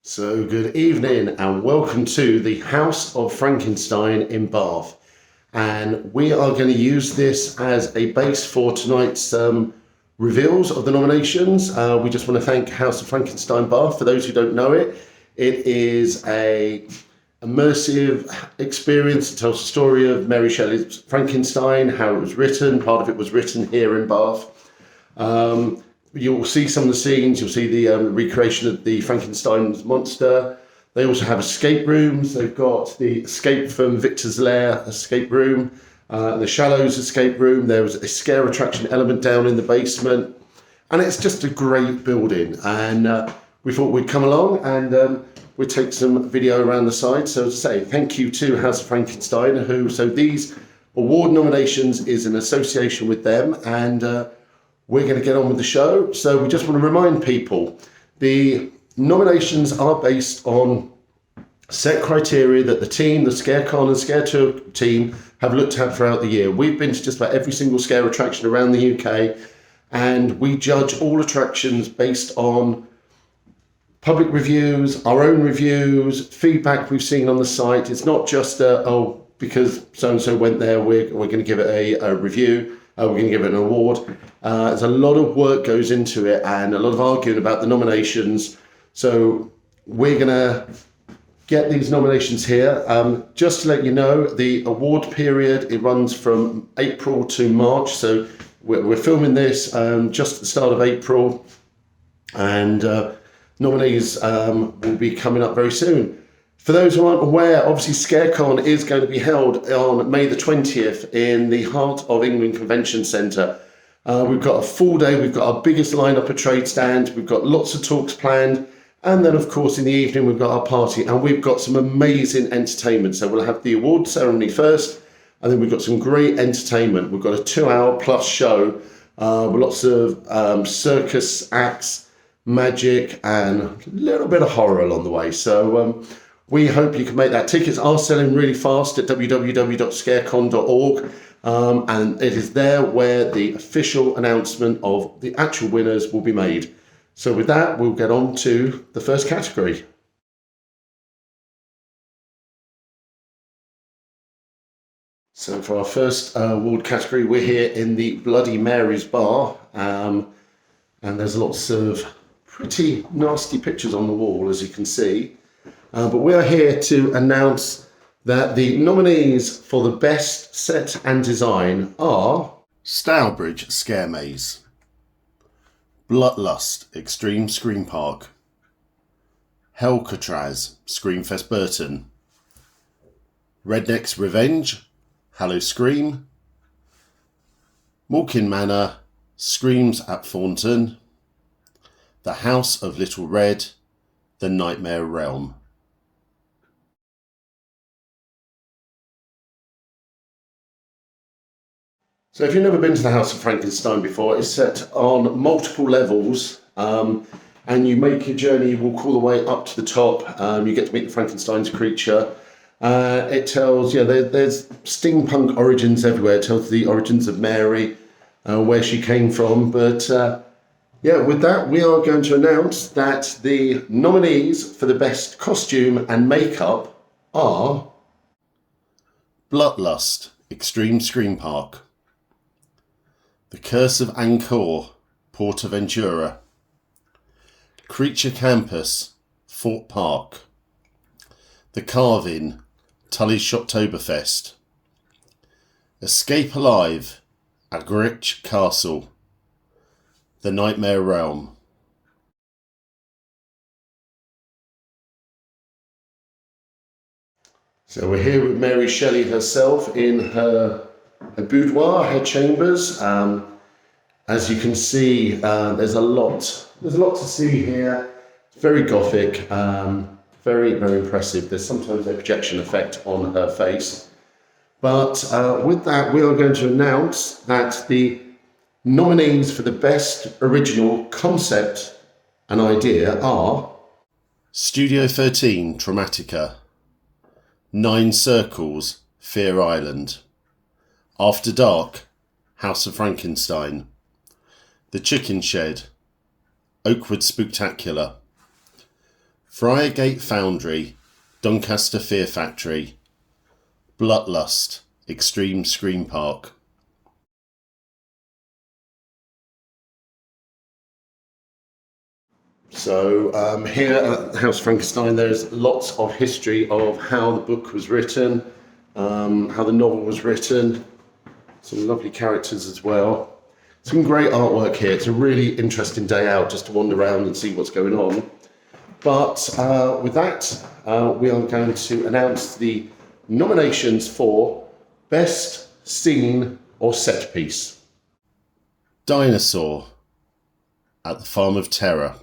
So, good evening and welcome to the House of Frankenstein in Bath. And we are going to use this as a base for tonight's reveals of the nominations. We just want to thank House of Frankenstein Bath. For those who don't know it, it is a immersive experience. It tells the story of Mary Shelley's Frankenstein, how it was written. Part of it was written here in Bath. You'll see some of the scenes, you'll see the recreation of the Frankenstein's monster. They also have escape rooms. They've got the Escape from Victor's Lair escape room, the Shallows escape room. There was a scare attraction element down in the basement. And it's just a great building. And we thought we'd come along and we'd take some video around the side. So to say, thank you to House of Frankenstein, so these award nominations is in association with them. And we're going to get on with the show. So we just want to remind people, the nominations are based on set criteria that the team, the ScareCon and ScareTour team, have looked at throughout the year. We've been to just about every single scare attraction around the UK, and we judge all attractions based on public reviews, our own reviews, feedback we've seen on the site. It's not just, because so-and-so went there, we're going to give it a review. We're going to give it an award. There's a lot of work goes into it and a lot of arguing about the nominations. So we're going to get these nominations here. Just to let you know, the award period, it runs from April to March. So we're filming this just at the start of April. And nominees will be coming up very soon. For those who aren't aware, obviously ScareCon is going to be held on May the 20th in the Heart of England Convention Centre. We've got a full day, we've got our biggest lineup of trade stands, we've got lots of talks planned, and then of course in the evening we've got our party, and we've got some amazing entertainment. So we'll have the award ceremony first, and then we've got some great entertainment. We've got a 2-hour plus show with lots of circus acts, magic, and a little bit of horror along the way. So we hope you can make that. Tickets are selling really fast at www.scarecon.org, and it is there where the official announcement of the actual winners will be made. So with that, we'll get on to the first category. So for our first award category, we're here in the Bloody Mary's Bar, and there's lots of pretty nasty pictures on the wall, as you can see. But we are here to announce that the nominees for the best set and design are Stourbridge Scare Maze, Bloodlust Extreme Scream Park, Hellcatraz Screamfest Burton, Redneck's Revenge Hallow Scream, Malkin Manor Screams at Thornton, The House of Little Red, The Nightmare Realm. So if you've never been to the House of Frankenstein before, it's set on multiple levels, and you make your journey, you walk all the way up to the top. You get to meet the Frankenstein's creature. It tells, there's steampunk origins everywhere. It tells the origins of Mary, where she came from. But with that, we are going to announce that the nominees for the best costume and makeup are Bloodlust Extreme Scream Park, The Curse of Angkor, Portaventura, Creature Campus, Fort Park, The Carving, Tully Shoptoberfest, Escape Alive, Agric Castle, The Nightmare Realm. So we're here with Mary Shelley herself in her boudoir, her chambers. As you can see, there's a lot to see here. It's very gothic, very, very impressive. There's sometimes a projection effect on her face. But with that, we are going to announce that the nominees for the best original concept and idea are Studio 13 Traumatica, 9 Circles Fear Island, After Dark House of Frankenstein, The Chicken Shed, Oakwood Spooktacular, Friargate Foundry, Doncaster Fear Factory, Bloodlust, Extreme Scream Park. So here at House Frankenstein, there's lots of history of how the book was written, how the novel was written, some lovely characters as well. Some great artwork here. It's a really interesting day out just to wander around and see what's going on. But with that, we are going to announce the nominations for Best Scene or Set Piece. Dinosaur at the Farm of Terror.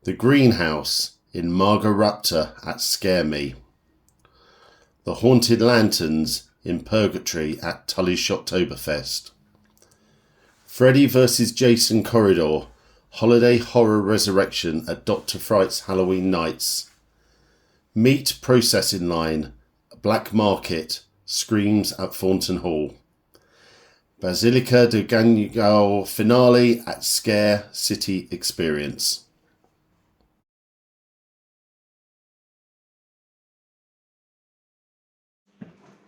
The Greenhouse in Margarupta at Scare Me. The Haunted Lanterns in Purgatory at Tully's Shoptoberfest. Freddy vs. Jason Corridor, Holiday Horror Resurrection at Dr. Fright's Halloween Nights. Meat Processing Line, Black Market, Screams at Thornton Hall. Basilica de Gangal Finale at Scare City Experience.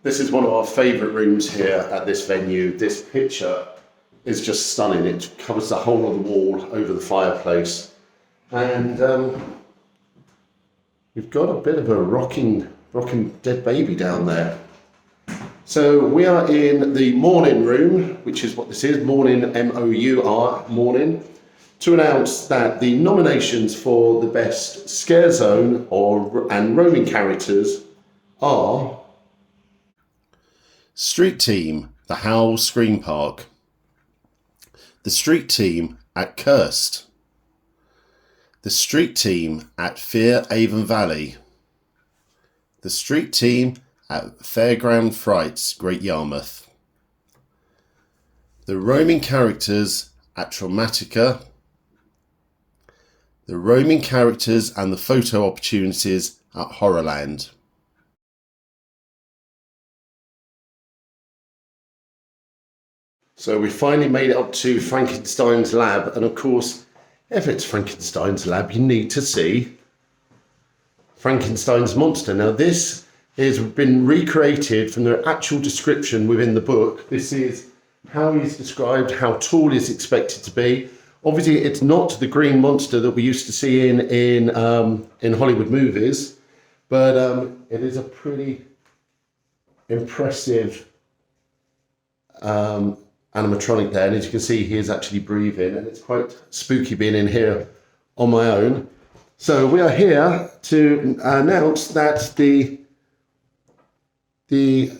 This is one of our favourite rooms here at this venue. This picture is just stunning. It covers the whole of the wall over the fireplace. And we've got a bit of a rocking dead baby down there. So we are in the morning room, which is what this is, morning, M-O-U-R, morning, to announce that the nominations for the best scare zone and roaming characters are Street Team, The Howl Scream Park. The Street Team at Cursed. The Street Team at Fear Avon Valley. The Street Team at Fairground Frights, Great Yarmouth. The Roaming Characters at Traumatica. The Roaming Characters and the Photo Opportunities at Horrorland. So we finally made it up to Frankenstein's lab, and of course, if it's Frankenstein's lab, you need to see Frankenstein's monster. Now this has been recreated from the actual description within the book. This is how he's described, how tall he's expected to be. Obviously, it's not the green monster that we used to see in Hollywood movies, but it is a pretty impressive animatronic there, and as you can see, he is actually breathing, and it's quite spooky being in here on my own. So we are here to announce that the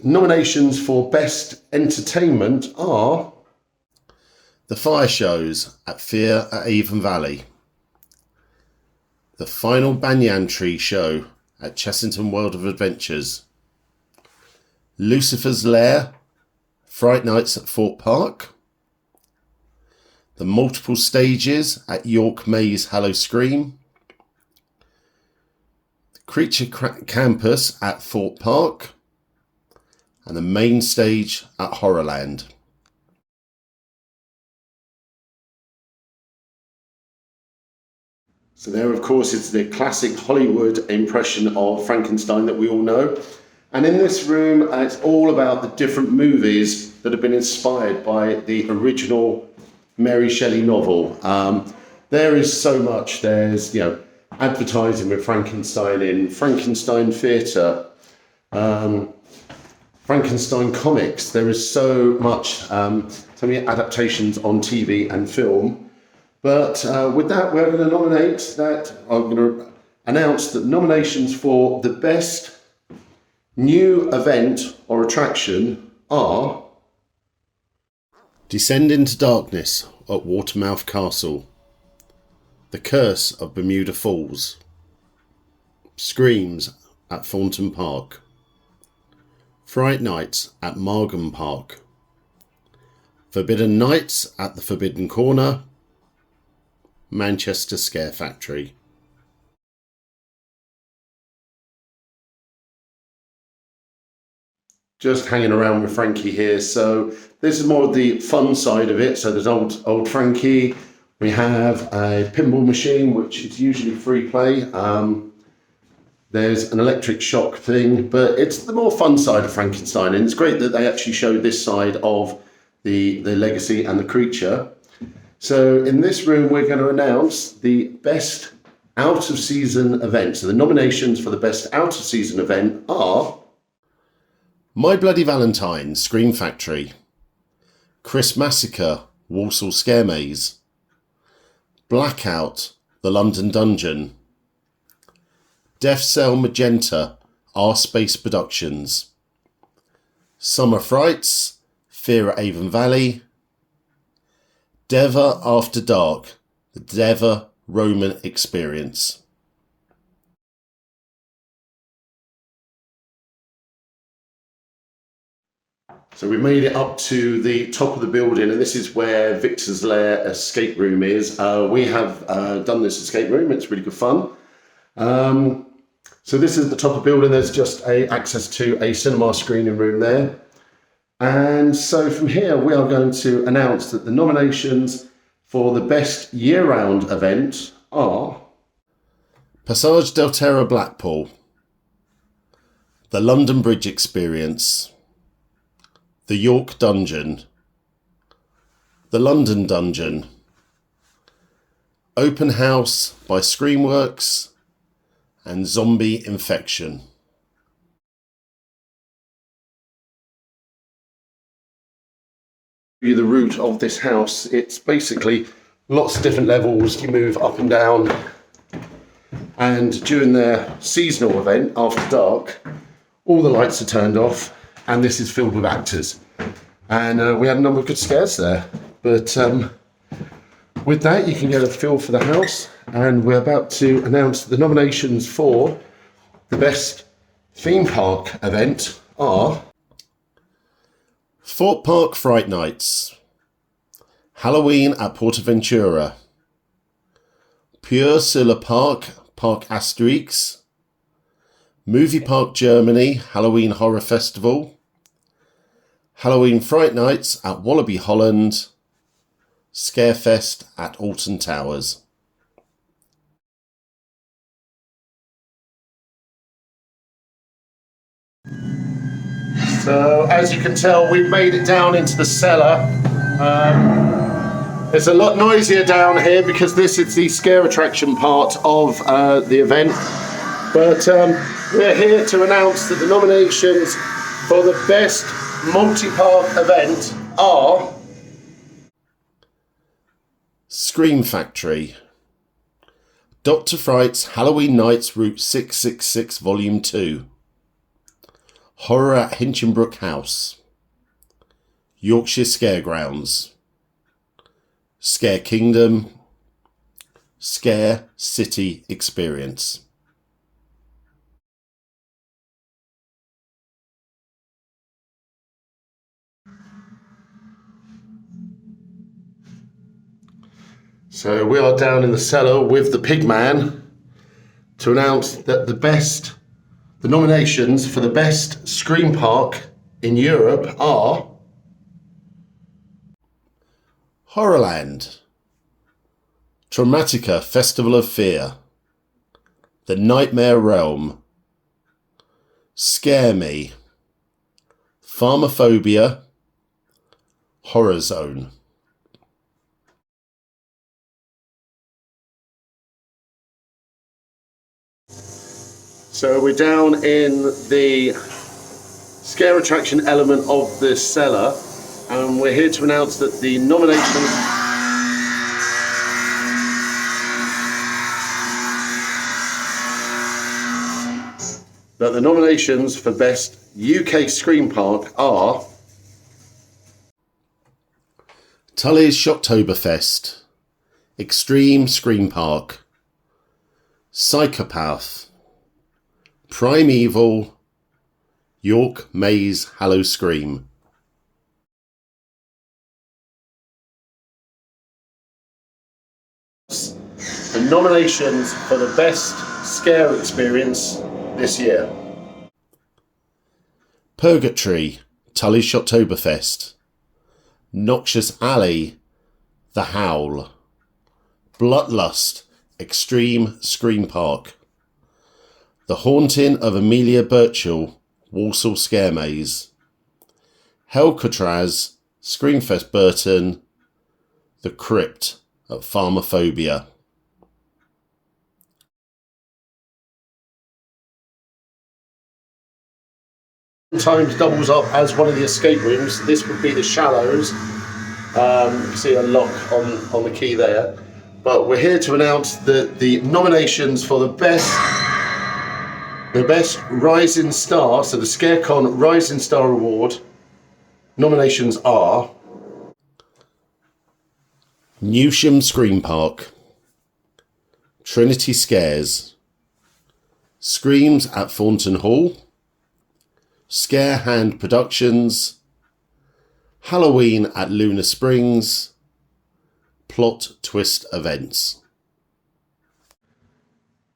nominations for Best Entertainment are The Fire Shows at Fear at Avon Valley, The Final Banyan Tree Show at Chessington World of Adventures, Lucifer's Lair, Fright Nights at Fort Park, the multiple stages at York Maze Hallow Scream, the Creature Campus at Fort Park, and the main stage at Horrorland. So there, of course, is the classic Hollywood impression of Frankenstein that we all know. And in this room, it's all about the different movies that have been inspired by the original Mary Shelley novel. There is so much. There's, advertising with Frankenstein in Frankenstein Theatre, Frankenstein comics. There is so much, so many adaptations on TV and film. But with that, we're going to announce that nominations for the best new event or attraction are Descend into Darkness at Watermouth Castle, The Curse of Bermuda Falls, Screams at Thornton Park, Fright Nights at Margam Park, Forbidden Nights at the Forbidden Corner, Manchester Scare Factory. Just hanging around with Frankie here. So this is more of the fun side of it. So there's old Frankie, We have a pinball machine, which is usually free play. There's an electric shock thing, but it's the more fun side of Frankenstein. And it's great that they actually showed this side of the legacy and the creature. So in this room, we're going to announce the best out of season event. So the nominations for the best out of season event are My Bloody Valentine, Scream Factory, Chris Massacre, Walsall Scare Maze, Blackout, The London Dungeon, Death Cell Magenta, R Space Productions, Summer Frights, Fear at Avon Valley, Deva After Dark, the Deva Roman Experience. So we made it up to the top of the building, and this is where Victor's Lair escape room is. We have done this escape room. It's really good fun. So this is the top of the building. There's just access to a cinema screening room there. And so from here, we are going to announce that the nominations for the best year-round event are Passage del Terra Blackpool, the London Bridge Experience, the York Dungeon, the London Dungeon, Open House by Screamworks, and Zombie Infection. The route of this house, it's basically lots of different levels. You move up and down, and during their seasonal event after dark, all the lights are turned off and this is filled with actors, and we had a number of good scares there. But with that, you can get a feel for the house, and we're about to announce the nominations for the best theme park event are Fort Park Fright Nights, Halloween at Portaventura, Pure sur le Parc, Parc Asterix, Movie Park Germany Halloween Horror Festival, Halloween Fright Nights at Wallaby Holland, Scarefest at Alton Towers. So as you can tell, we've made it down into the cellar. It's a lot noisier down here because this is the scare attraction part of the event. But we're here to announce that the nominations for the best multi-park event are Scream Factory, Dr. Fright's Halloween Nights Route 666 Volume 2, Horror at Hinchinbrook House, Yorkshire Scaregrounds, Scare Kingdom, Scare City Experience. So we are down in the cellar with the Pigman to announce that the nominations for the best Scream Park in Europe are Horrorland, Traumatica Festival of Fear, The Nightmare Realm, Scare Me, Pharmaphobia, Horror Zone. So we're down in the scare attraction element of the cellar, and we're here to announce that the nominations for best UK Scream Park are Tully's Shocktoberfest, Extreme Scream Park, Psychopath, Primeval, York Maze Hallow Scream. The nominations for the best scare experience this year: Purgatory, Tully's Shocktoberfest, Noxious Alley, The Howl, Bloodlust Extreme Scream Park, The Haunting of Amelia Birchall Walsall Scare Maze, Hellcatraz Screamfest Burton, The Crypt at Pharmaphobia. Sometimes doubles up as one of the escape rooms. This would be the Shallows. You can see a lock on the key there. But we're here to announce that the nominations for the best Rising Star, so the ScareCon Rising Star Award nominations are Newsham Scream Park, Trinity Scares, Screams at Thornton Hall, Scare Hand Productions, Halloween at Luna Springs, Plot Twist Events.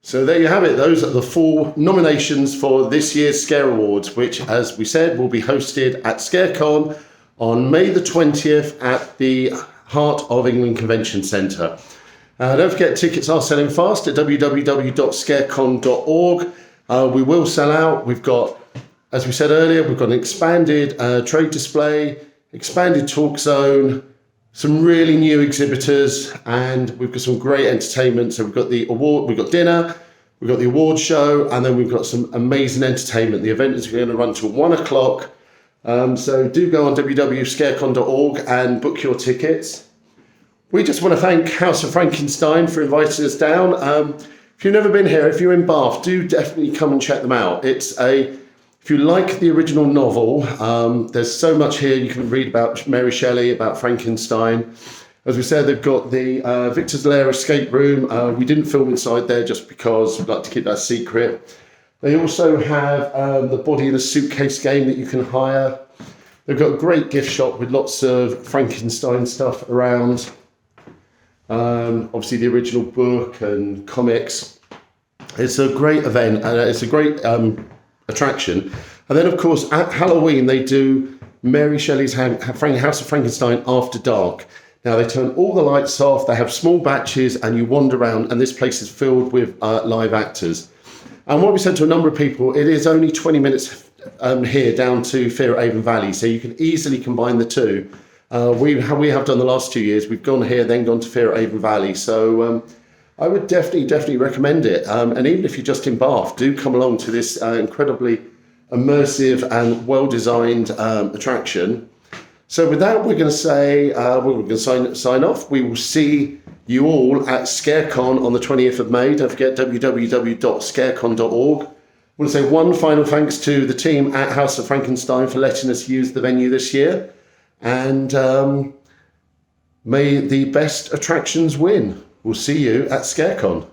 So there you have it. Those are the 4 nominations for this year's Scare Awards, which, as we said, will be hosted at ScareCon on May the 20th at the Heart of England Convention Centre. Don't forget, tickets are selling fast at www.scarecon.org. We will sell out. We've got, as we said earlier, we've got an expanded trade display, expanded talk zone, some really new exhibitors, and we've got some great entertainment. So we've got dinner, we've got the award show, and then we've got some amazing entertainment. The event is going to run till 1 o'clock. So do go on www.scarecon.org and book your tickets. We just want to thank House of Frankenstein for inviting us down. If you've never been here, if you're in Bath, do definitely come and check them out. If you like the original novel, there's so much here you can read about Mary Shelley, about Frankenstein. As we said, they've got the Victor's Lair escape room. We didn't film inside there just because we'd like to keep that secret. They also have the body in a suitcase game that you can hire. They've got a great gift shop with lots of Frankenstein stuff around. Obviously the original book and comics. It's a great event, and it's a great attraction. And then, of course, at Halloween, they do Mary Shelley's House of Frankenstein After Dark. Now, they turn all the lights off, they have small batches, and you wander around, and this place is filled with live actors. And what we said to a number of people, it is only 20 minutes here down to Fear at Avon Valley, so you can easily combine the two. We have done the last 2 years. We've gone here, then gone to Fear at Avon Valley. So I would definitely recommend it. And even if you're just in Bath, do come along to this incredibly immersive and well-designed attraction. So with that, we're going to say, we're going to sign off. We will see you all at ScareCon on the 20th of May. Don't forget www.scarecon.org. I want to say one final thanks to the team at House of Frankenstein for letting us use the venue this year. And may the best attractions win. We'll see you at ScareCon.